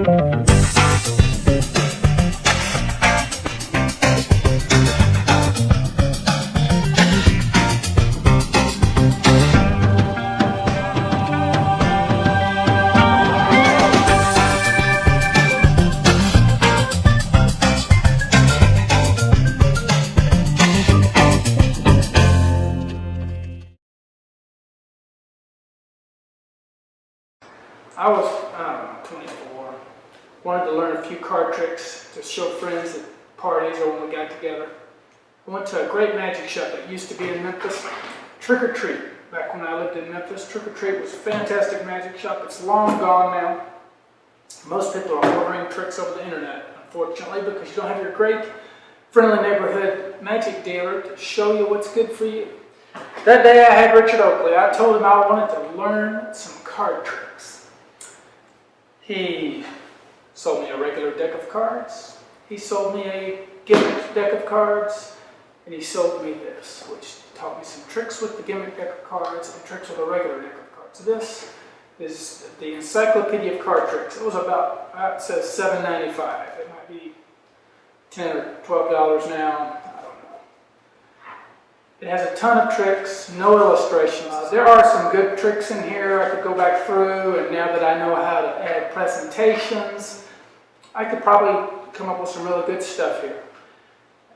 I was, I don't know, 24. Wanted to learn a few card tricks to show friends at parties or when we got together. I went to a great magic shop that used to be in Memphis, Trick or Treat. Back when I lived in Memphis, Trick or Treat was a fantastic magic shop. It's long gone now. Most people are ordering tricks over the internet, unfortunately, because you don't have your great, friendly neighborhood magic dealer to show you what's good for you. That day I had Richard Oakley. I told him I wanted to learn some card tricks. He sold me a regular deck of cards, he sold me a gimmick deck of cards, and he sold me this, which taught me some tricks with the gimmick deck of cards and tricks with a regular deck of cards. This is the Encyclopedia of Card Tricks. It was about, it says $7.95. It might be $10 or $12 now. I don't know. It has a ton of tricks, no illustrations. There are some good tricks in here I could go back through, and now that I know how to add presentations, I could probably come up with some really good stuff here.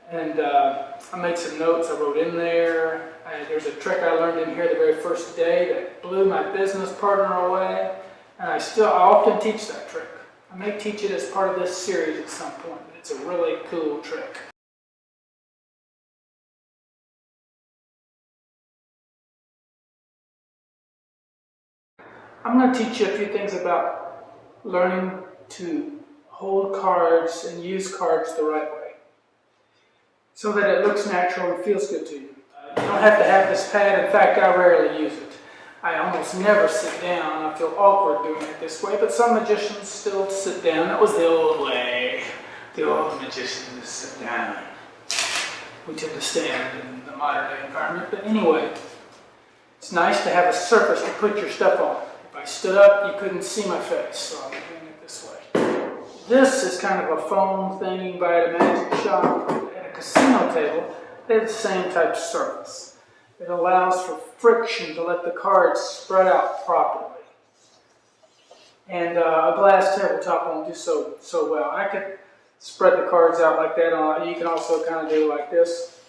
And I made some notes I wrote in there. There's a trick I learned in here the very first day that blew my business partner away, and I often teach that trick. I may teach it as part of this series at some point, but it's a really cool trick. I'm going to teach you a few things about learning to hold cards and use cards the right way, so that it looks natural and feels good to you. You don't have to have this pad. In fact, I rarely use it. I almost never sit down. I feel awkward doing it this way, but some magicians still sit down. That was the old way. The old magicians sit down. We tend to stand in the modern day environment, but anyway, it's nice to have a surface to put your stuff on. If I stood up, you couldn't see my face, so I'm doing it this way. This is kind of a foam thing you can buy at a magic shop. At a casino table, they have the same type of surface. It allows for friction to let the cards spread out properly. And a glass tabletop won't do so well. I could spread the cards out like that. You can also kind of do it like this.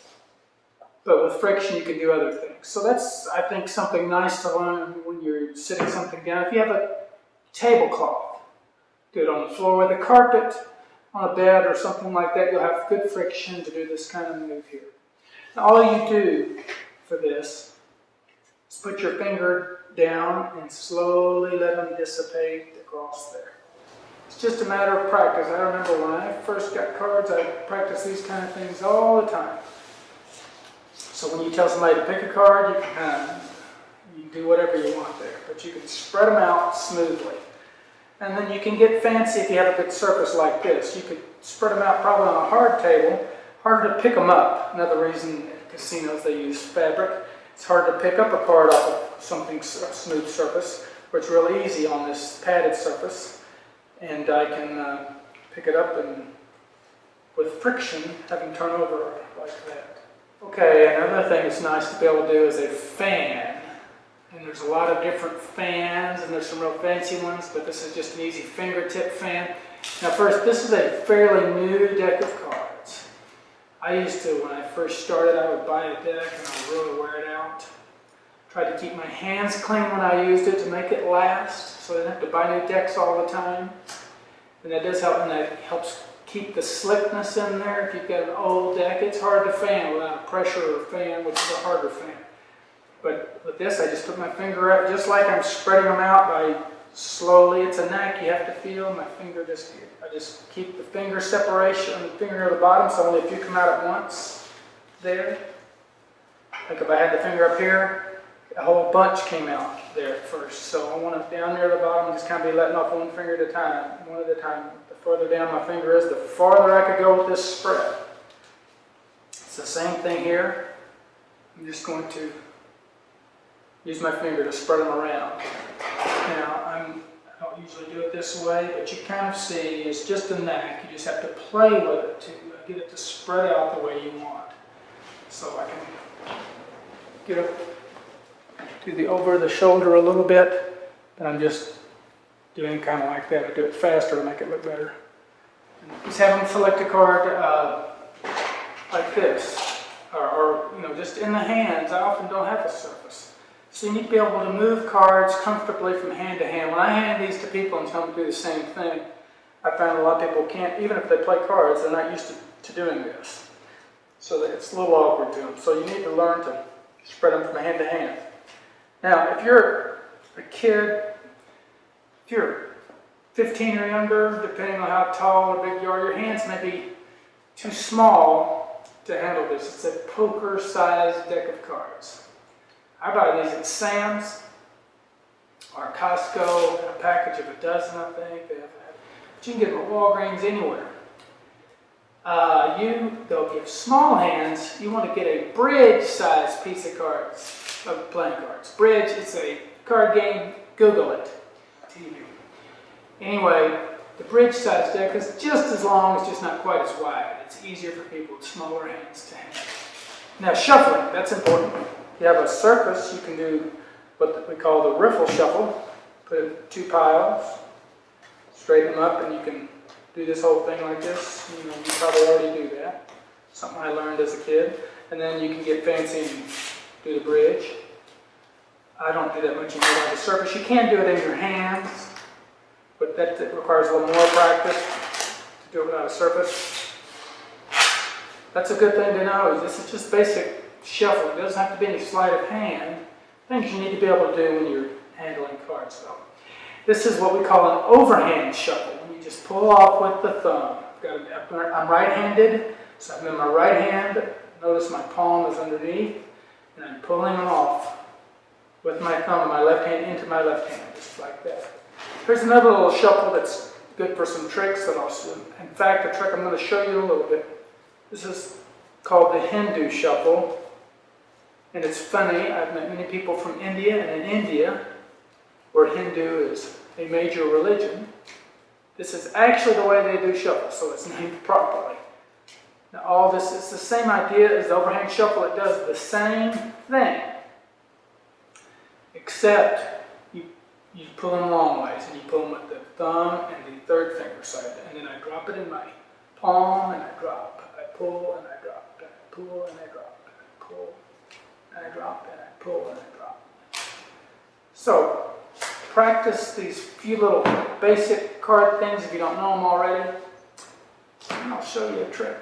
But with friction, you can do other things. So that's, I think, something nice to learn when you're sitting something down. If you have a tablecloth, do it on the floor with a carpet, on a bed or something like that. You'll have good friction to do this kind of move here. Now, all you do for this is put your finger down and slowly let them dissipate across there. It's just a matter of practice. I remember when I first got cards, I practiced these kind of things all the time. So when you tell somebody to pick a card, you can do whatever you want there, but you can spread them out smoothly. And then you can get fancy if you have a good surface like this. You could spread them out probably on a hard table. Harder to pick them up. Another reason at casinos they use fabric. It's hard to pick up a card off of something smooth surface, but it's really easy on this padded surface. And I can pick it up and with friction have them turn over like that. Okay, another thing that's nice to be able to do is a fan. And there's a lot of different fans, and there's some real fancy ones, but this is just an easy fingertip fan. Now first, this is a fairly new deck of cards. I used to, when I first started, I would buy a deck and I would really wear it out. Tried to keep my hands clean when I used it to make it last, so I didn't have to buy new decks all the time. And that does help, and that helps keep the slickness in there. If you've got an old deck, it's hard to fan without a pressure fan, which is a harder fan. But with this, I just put my finger out, just like I'm spreading them out by slowly. It's a knack you have to feel. My finger I just keep the finger separation, the finger at the bottom, so only a few come out at once. There. Like if I had the finger up here, a whole bunch came out there at first. So I want it down there at the bottom, just kind of be letting off one finger at a time, one at a time. The further down my finger is, the farther I could go with this spread. It's the same thing here. I'm just going to use my finger to spread them around. Now, I don't usually do it this way, but you kind of see it's just a knack. You just have to play with it to get it to spread out the way you want. So I can get up to the over the shoulder a little bit, and I'm just doing kind of like that. I do it faster to make it look better. And just have them select a card like this, or just in the hands. I often don't have a surface. So you need to be able to move cards comfortably from hand to hand. When I hand these to people and tell them to do the same thing, I found a lot of people can't, even if they play cards, they're not used to doing this. So that it's a little awkward to them. So you need to learn to spread them from hand to hand. Now, if you're a kid, if you're 15 or younger, depending on how tall or big you are, your hands may be too small to handle this. It's a poker-sized deck of cards. I buy these at Sam's or Costco, a package of a dozen, I think. But you can get them at Walgreens, anywhere. They'll give small hands. You want to get a bridge-sized piece of cards, of playing cards. Bridge is a card game. Google it. TV. Anyway, the bridge-sized deck is just as long, it's just not quite as wide. It's easier for people with smaller hands to handle. Now, shuffling, that's important. If you have a surface, you can do what we call the riffle shuffle. Put it in 2 piles, straighten them up, and you can do this whole thing like this. You probably already do that. Something I learned as a kid. And then you can get fancy and do the bridge. I don't do that much anymore on the surface. You can do it in your hands, but that requires a little more practice to do it without a surface. That's a good thing to know. This is just basic shuffling. It doesn't have to be any sleight of hand. Things you need to be able to do when you're handling cards, though. This is what we call an overhand shuffle. You just pull off with the thumb. I'm right-handed, so I'm in my right hand. Notice my palm is underneath, and I'm pulling them off with my thumb and my left hand into my left hand, just like that. Here's another little shuffle that's good for some tricks. In fact, the trick I'm going to show you in a little bit. This is called the Hindu shuffle. And it's funny, I've met many people from India, and in India, where Hindu is a major religion, this is actually the way they do shuffle, so it's named properly. Now all this is the same idea as the overhand shuffle. It does the same thing, except you pull them long ways, and you pull them with the thumb and the third finger side, and then I drop it in my palm, and I drop, I pull, and I drop, and I pull, and I drop, and I pull, and I drop, and I pull, and I drop. So, practice these few little basic card things if you don't know them already, and I'll show you a trick.